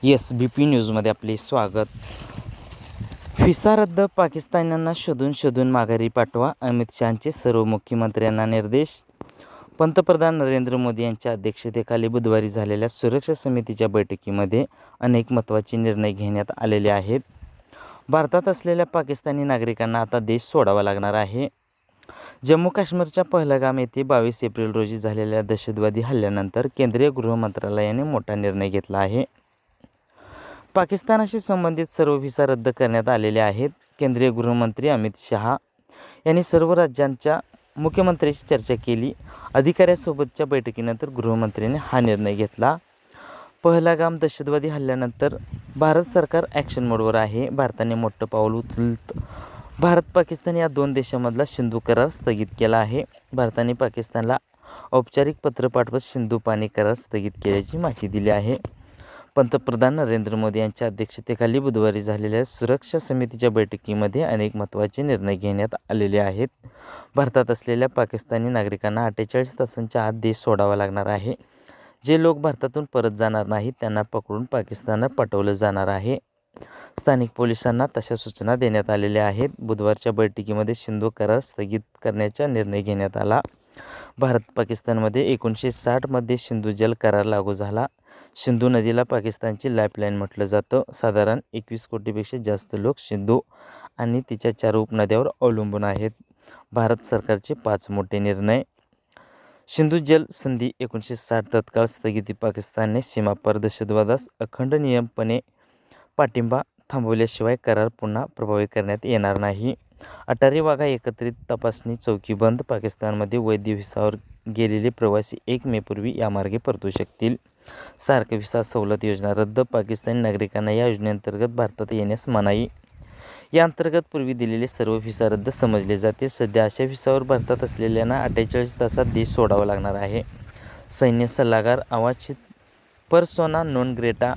SBP न्यूजमध्ये आपले स्वागत. व्हिसा रद्द, पाकिस्तान्यांना शोधून माघारी पाठवा, अमित शहांचे सर्व मुख्यमंत्र्यांना निर्देश. पंतप्रधान नरेंद्र मोदी यांच्या अध्यक्षतेखाली बुधवारी झालेल्या सुरक्षा समितीच्या बैठकीमध्ये अनेक महत्त्वाचे निर्णय घेण्यात आलेले आहेत. भारतात असलेल्या पाकिस्तानी नागरिकांना आता देश सोडावा लागणार आहे. जम्मू काश्मीरच्या पहलगाम येथे 22 एप्रिल रोजी झालेल्या दहशतवादी हल्ल्यानंतर केंद्रीय गृह मंत्रालयाने मोठा निर्णय घेतला आहे. पाकिस्तानाशी संबंधित सर्व व्हिसा रद्द करण्यात आलेले आहेत. केंद्रीय गृहमंत्री अमित शहा यांनी सर्व राज्यांच्या मुख्यमंत्र्यांशी चर्चा केली. अधिकाऱ्यांसोबतच्या बैठकीनंतर गृहमंत्र्यांनी हा निर्णय घेतला. पहलगाम दहशतवादी हल्ल्यानंतर भारत सरकार ॲक्शन मोडवर आहे. भारताने मोठं पाऊल उचलत भारत पाकिस्तान या दोन देशांमधला सिंधू करार स्थगित केला आहे. भारताने पाकिस्तानला औपचारिक पत्र पाठवत सिंधू पाणी करार स्थगित केल्याची माहिती दिली आहे. पंतप्रधान नरेंद्र मोदी यांच्या अध्यक्षतेखाली बुधवारी झालेल्या सुरक्षा समितीच्या बैठकीमध्ये अनेक महत्त्वाचे निर्णय घेण्यात आलेले आहेत. भारतात असलेल्या पाकिस्तानी नागरिकांना 48 तासांच्या आत देश सोडावा लागणार आहे. जे लोक भारतातून परत जाणार नाहीत त्यांना पकडून पाकिस्तानात पाठवलं जाणार आहे. स्थानिक पोलिसांना तशा सूचना देण्यात आलेल्या आहेत. बुधवारच्या बैठकीमध्ये सिंधू करार स्थगित करण्याचा निर्णय घेण्यात आला. भारत पाकिस्तानमध्ये 1960मध्ये सिंधू जल करार लागू झाला. सिंधू नदीला पाकिस्तानची लाईफलाईन म्हटलं जातं. साधारण 21 कोटीपेक्षा जास्त लोक सिंधू आणि तिच्या 4 उपनद्यांवर अवलंबून आहेत. भारत सरकारचे 5 मोठे निर्णय. सिंधू जल संधी 1960 तत्काळ स्थगिती. पाकिस्तानने सीमापार दहशतवादास अखंड नियमपणे पाठिंबा थांबवल्याशिवाय करार पुन्हा प्रभावी करण्यात येणार नाही. अटारी वाघा एकत्रित तपासणी चौकी बंद. पाकिस्तानमध्ये वैध व्हिसावर गेलेले प्रवासी 1 मेपूर्वी या मार्गे परतू शकतील. सार्क व्हिसा सवलत योजना रद्द. पाकिस्तानी नागरिकांना या योजनेअंतर्गत भारतात येण्यास मनाई. या अंतर्गत पूर्वी दिलेले सर्व व्हिसा रद्द समजले जाते. सध्या अशा व्हिसावर भारतात असलेल्यांना 48 तासात देश सोडावा लागणार आहे. सैन्य सल्लागार अवाचित पर्सोना नॉन ग्रेटा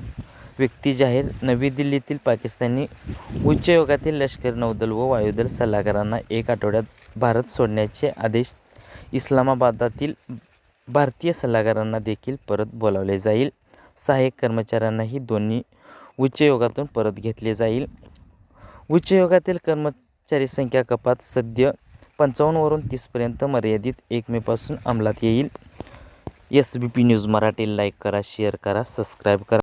व्यक्ती जाहीर. नवी दिल्लीतील पाकिस्तानी उच्चायोगातील लष्कर, नौदल व वायुदल सल्लागारांना 1 आठवड्यात भारत सोडण्याचे आदेश. इस्लामाबादातील भारतीय सल्लागारांना देखील परत बोलावले जाईल. सहाय्यक कर्मचाऱ्यांनाही दोन्ही उच्चायोगातून परत घेतले जाईल. उच्चायोगातील कर्मचारी संख्या कपात सद्य 55 वरून 30 पर्यंत मर्यादित 1 मेपासून अंमलात येईल. SBP न्यूज मराठी लाईक करा, शेअर करा, सबस्क्राईब करा.